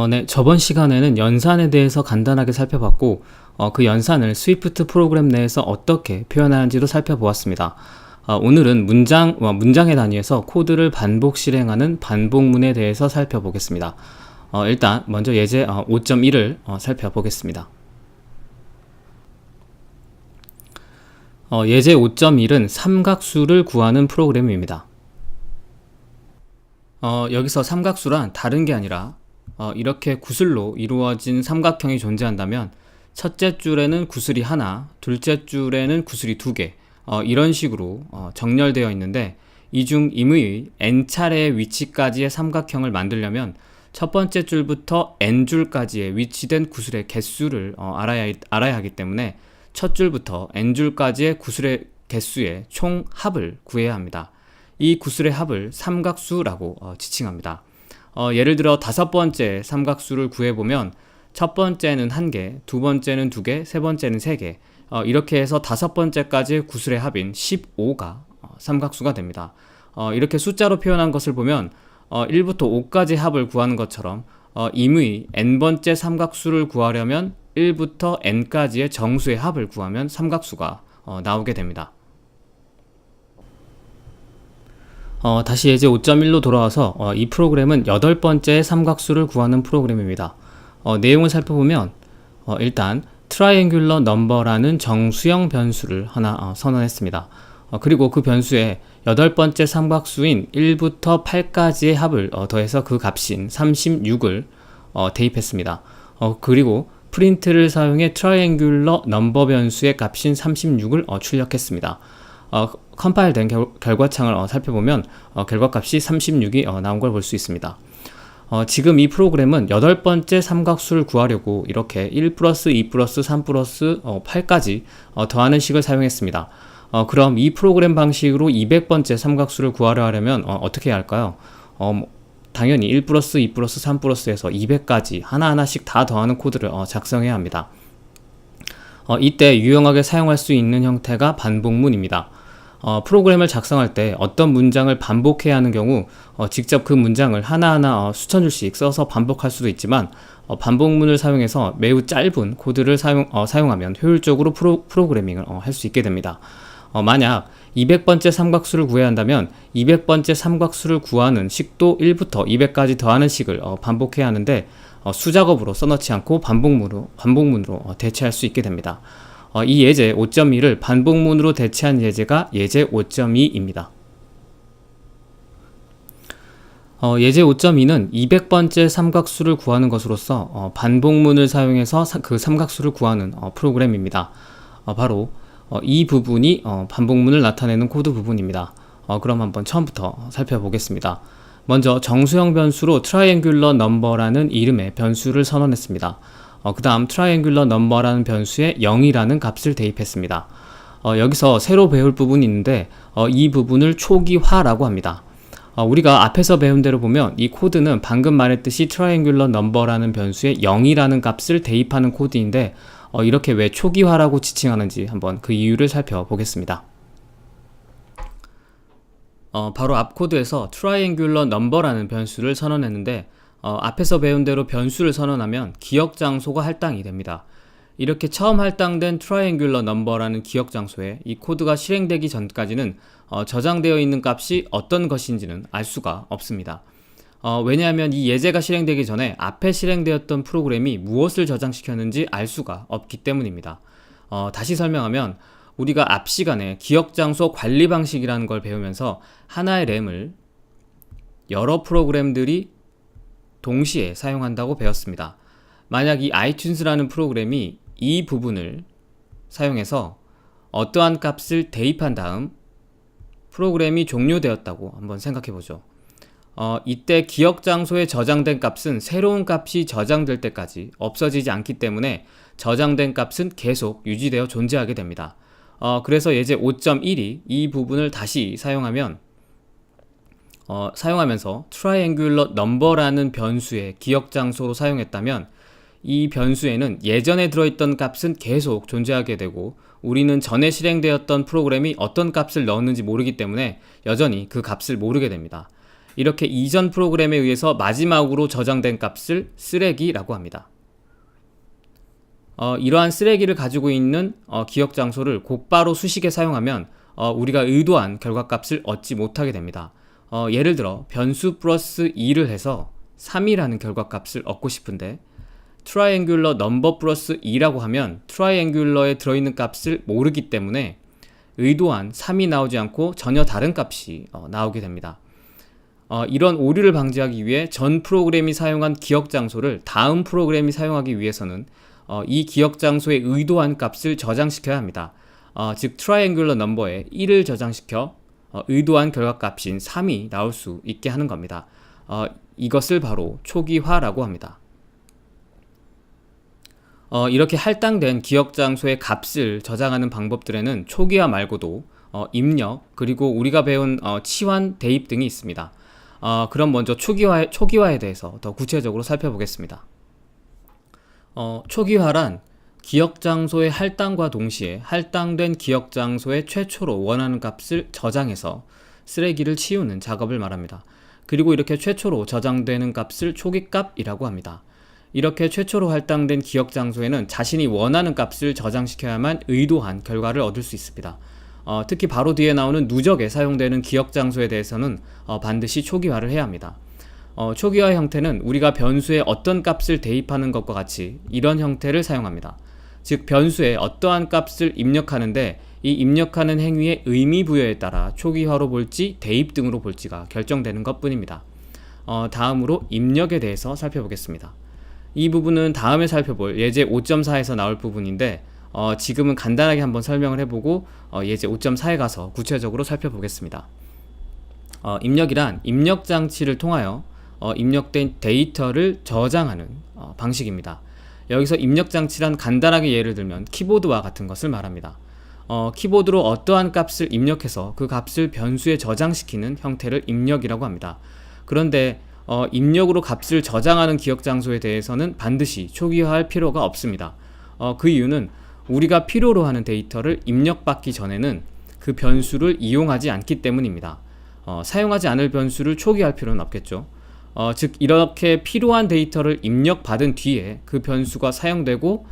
네. 저번 시간에는 연산에 대해서 간단하게 살펴봤고, 그 연산을 스위프트 프로그램 내에서 어떻게 표현하는지도 살펴보았습니다. 오늘은 문장의 단위에서 코드를 반복 실행하는 반복문에 대해서 살펴보겠습니다. 일단 먼저 예제 5.1을 살펴보겠습니다. 예제 5.1은 삼각수를 구하는 프로그램입니다. 여기서 삼각수란 다른 게 아니라 이렇게 구슬로 이루어진 삼각형이 존재한다면 첫째 줄에는 구슬이 하나, 둘째 줄에는 구슬이 두 개, 이런 식으로 정렬되어 있는데, 이 중 임의의 n차례의 위치까지의 삼각형을 만들려면 첫 번째 줄부터 n줄까지의 위치된 구슬의 개수를 알아야 하기 때문에 첫 줄부터 n줄까지의 구슬의 개수의 총 합을 구해야 합니다. 이 구슬의 합을 삼각수라고 지칭합니다. 예를 들어 다섯 번째 삼각수를 구해보면 첫 번째는 한 개, 두 번째는 두 개, 세 번째는 세 개, 이렇게 해서 다섯 번째까지의 구슬의 합인 15가 삼각수가 됩니다. 이렇게 숫자로 표현한 것을 보면 1부터 5까지 합을 구하는 것처럼 임의 n번째 삼각수를 구하려면 1부터 n까지의 정수의 합을 구하면 삼각수가 나오게 됩니다. 다시 예제 5.1로 돌아와서 이 프로그램은 8번째 삼각수를 구하는 프로그램입니다. 내용을 살펴보면 일단 트라이앵귤러 넘버라는 정수형 변수를 하나 선언했습니다. 그리고 그 변수에 8번째 삼각수인 1부터 8까지의 합을 더해서 그 값인 36을 대입했습니다. 그리고 프린트를 사용해 트라이앵귤러 넘버 변수의 값인 36을 출력했습니다. 컴파일된 결과창을 살펴보면 결과값이 36이 나온 걸 볼 수 있습니다. 지금 이 프로그램은 8번째 삼각수를 구하려고 이렇게 1 플러스 2 플러스 3 플러스 8까지 더하는 식을 사용했습니다. 그럼 이 프로그램 방식으로 200번째 삼각수를 구하려 하려면 어떻게 해야 할까요? 당연히 1 플러스 2 플러스 3 플러스에서 200까지 하나하나씩 다 더하는 코드를 작성해야 합니다. 이때 유용하게 사용할 수 있는 형태가 반복문입니다. 프로그램을 작성할 때 어떤 문장을 반복해야 하는 경우 직접 그 문장을 하나하나 수천 줄씩 써서 반복할 수도 있지만, 반복문을 사용해서 매우 짧은 코드를 사용하면 효율적으로 프로그래밍을 할 수 있게 됩니다. 만약 200번째 삼각수를 구해야 한다면 200번째 삼각수를 구하는 식도 1부터 200까지 더하는 식을 반복해야 하는데, 수작업으로 써넣지 않고 반복문으로 대체할 수 있게 됩니다. 이 예제 5.2를 반복문으로 대체한 예제가 예제 5.2입니다. 예제 5.2는 200번째 삼각수를 구하는 것으로서 반복문을 사용해서 그 삼각수를 구하는 프로그램입니다. 바로 이 부분이 반복문을 나타내는 코드 부분입니다. 그럼 한번 처음부터 살펴보겠습니다. 먼저 정수형 변수로 트라이앵귤러 넘버라는 이름의 변수를 선언했습니다. 그 다음 트라이앵귤러 넘버라는 변수에 0이라는 값을 대입했습니다. 여기서 새로 배울 부분이 있는데 이 부분을 초기화라고 합니다. 우리가 앞에서 배운 대로 보면 이 코드는 방금 말했듯이 트라이앵귤러 넘버라는 변수에 0이라는 값을 대입하는 코드인데, 이렇게 왜 초기화라고 지칭하는지 한번 그 이유를 살펴보겠습니다. 바로 앞 코드에서 트라이앵귤러 넘버라는 변수를 선언했는데, 앞에서 배운 대로 변수를 선언하면 기억 장소가 할당이 됩니다. 이렇게 처음 할당된 트라이앵귤러 넘버라는 기억 장소에 이 코드가 실행되기 전까지는 저장되어 있는 값이 어떤 것인지는 알 수가 없습니다. 왜냐하면 이 예제가 실행되기 전에 앞에 실행되었던 프로그램이 무엇을 저장시켰는지 알 수가 없기 때문입니다. 다시 설명하면 우리가 앞 시간에 기억 장소 관리 방식이라는 걸 배우면서 하나의 램을 여러 프로그램들이 동시에 사용한다고 배웠습니다. 만약 이 iTunes라는 프로그램이 이 부분을 사용해서 어떠한 값을 대입한 다음 프로그램이 종료되었다고 한번 생각해 보죠. 이때 기억 장소에 저장된 값은 새로운 값이 저장될 때까지 없어지지 않기 때문에 저장된 값은 계속 유지되어 존재하게 됩니다. 그래서 예제 5.1이 이 부분을 다시 사용하면서 트라이앵귤러 넘버라는 변수의 기억 장소로 사용했다면 이 변수에는 예전에 들어있던 값은 계속 존재하게 되고, 우리는 전에 실행되었던 프로그램이 어떤 값을 넣었는지 모르기 때문에 여전히 그 값을 모르게 됩니다. 이렇게 이전 프로그램에 의해서 마지막으로 저장된 값을 쓰레기라고 합니다. 이러한 쓰레기를 가지고 있는 기억 장소를 곧바로 수식에 사용하면 우리가 의도한 결과값을 얻지 못하게 됩니다. 예를 들어 변수 플러스 2를 해서 3이라는 결과값을 얻고 싶은데 트라이앵귤러 넘버 플러스 2라고 하면 트라이앵귤러에 들어있는 값을 모르기 때문에 의도한 3이 나오지 않고 전혀 다른 값이 나오게 됩니다. 이런 오류를 방지하기 위해 전 프로그램이 사용한 기억 장소를 다음 프로그램이 사용하기 위해서는 이 기억 장소에 의도한 값을 저장시켜야 합니다. 즉 트라이앵귤러 넘버에 1을 저장시켜 의도한 결과값인 3이 나올 수 있게 하는 겁니다. 이것을 바로 초기화라고 합니다. 이렇게 할당된 기억 장소의 값을 저장하는 방법들에는 초기화 말고도 입력, 그리고 우리가 배운 치환, 대입 등이 있습니다. 그럼 먼저 초기화에 대해서 더 구체적으로 살펴보겠습니다. 초기화란 기억 장소의 할당과 동시에 할당된 기억 장소에 최초로 원하는 값을 저장해서 쓰레기를 치우는 작업을 말합니다. 그리고 이렇게 최초로 저장되는 값을 초기값이라고 합니다. 이렇게 최초로 할당된 기억 장소에는 자신이 원하는 값을 저장시켜야만 의도한 결과를 얻을 수 있습니다. 특히 바로 뒤에 나오는 누적에 사용되는 기억 장소에 대해서는 반드시 초기화를 해야 합니다. 초기화 형태는 우리가 변수에 어떤 값을 대입하는 것과 같이 이런 형태를 사용합니다. 즉 변수에 어떠한 값을 입력하는데 이 입력하는 행위의 의미 부여에 따라 초기화로 볼지 대입 등으로 볼지가 결정되는 것 뿐입니다. 다음으로 입력에 대해서 살펴보겠습니다. 이 부분은 다음에 살펴볼 예제 5.4에서 나올 부분인데 지금은 간단하게 한번 설명을 해보고 예제 5.4에 가서 구체적으로 살펴보겠습니다. 입력이란 입력 장치를 통하여 입력된 데이터를 저장하는 방식입니다. 여기서 입력 장치란 간단하게 예를 들면 키보드와 같은 것을 말합니다. 키보드로 어떠한 값을 입력해서 그 값을 변수에 저장시키는 형태를 입력이라고 합니다. 그런데 입력으로 값을 저장하는 기억 장소에 대해서는 반드시 초기화할 필요가 없습니다. 그 이유는 우리가 필요로 하는 데이터를 입력받기 전에는 그 변수를 이용하지 않기 때문입니다. 사용하지 않을 변수를 초기화할 필요는 없겠죠. 즉 이렇게 필요한 데이터를 입력받은 뒤에 그 변수가 사용되고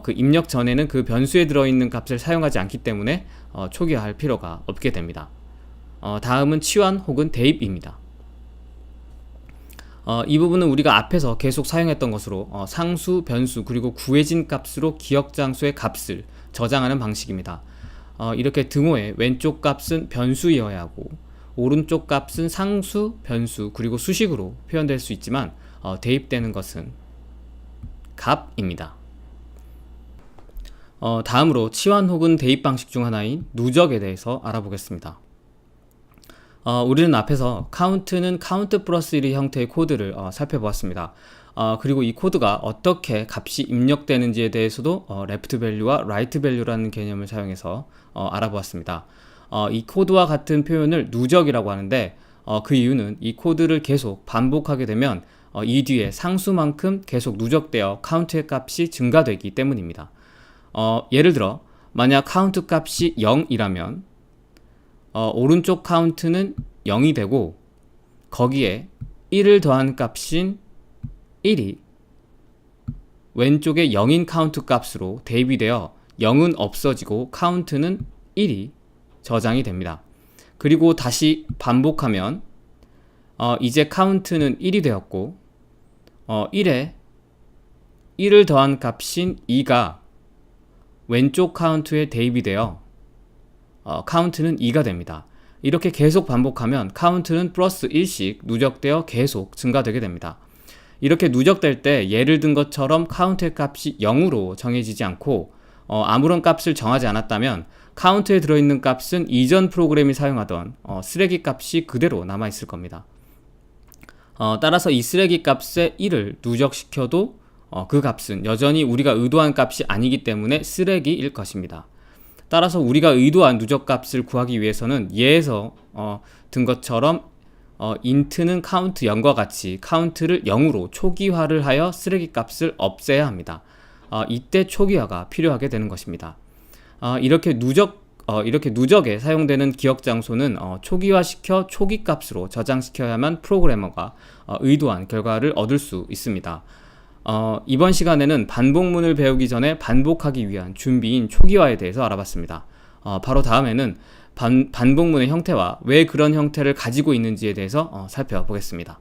그 입력 전에는 그 변수에 들어있는 값을 사용하지 않기 때문에 초기화할 필요가 없게 됩니다. 다음은 치환 혹은 대입입니다. 이 부분은 우리가 앞에서 계속 사용했던 것으로 상수, 변수, 그리고 구해진 값으로 기억 장소의 값을 저장하는 방식입니다. 이렇게 등호의 왼쪽 값은 변수이어야 하고 오른쪽 값은 상수, 변수, 그리고 수식으로 표현될 수 있지만 대입되는 것은 값입니다. 다음으로 치환 혹은 대입 방식 중 하나인 누적에 대해서 알아보겠습니다. 우리는 앞에서 count는 count 플러스 1의 형태의 코드를 살펴보았습니다. 그리고 이 코드가 어떻게 값이 입력되는지에 대해서도 left value와 right value라는 개념을 사용해서 알아보았습니다. 이 코드와 같은 표현을 누적이라고 하는데 그 이유는 이 코드를 계속 반복하게 되면 이 뒤에 상수만큼 계속 누적되어 count의 값이 증가되기 때문입니다. 예를 들어 만약 count 값이 0이라면 오른쪽 count는 0이 되고 거기에 1을 더한 값인 1이 왼쪽에 0인 count 값으로 대입이 되어 0은 없어지고 count는 1이 저장이 됩니다. 그리고 다시 반복하면 이제 count는 1이 되었고 1에 1을 더한 값인 2가 왼쪽 count에 대입이 되어 count는 2가 됩니다. 이렇게 계속 반복하면 count는 플러스 1씩 누적되어 계속 증가되게 됩니다. 이렇게 누적될 때 예를 든 것처럼 count의 값이 0으로 정해지지 않고 아무런 값을 정하지 않았다면 count에 들어있는 값은 이전 프로그램이 사용하던 쓰레기 값이 그대로 남아있을 겁니다. 따라서 이 쓰레기 값에 1을 누적시켜도 그 값은 여전히 우리가 의도한 값이 아니기 때문에 쓰레기일 것입니다. 따라서 우리가 의도한 누적값을 구하기 위해서는 예에서 든 것처럼 int는 count 0과 같이 count를 0으로 초기화를 하여 쓰레기 값을 없애야 합니다. 이때 초기화가 필요하게 되는 것입니다. 이렇게 누적 이렇게 누적에 사용되는 기억 장소는 초기화시켜 초기 값으로 저장시켜야만 프로그래머가 의도한 결과를 얻을 수 있습니다. 이번 시간에는 반복문을 배우기 전에 반복하기 위한 준비인 초기화에 대해서 알아봤습니다. 바로 다음에는 반복문의 형태와 왜 그런 형태를 가지고 있는지에 대해서 살펴보겠습니다.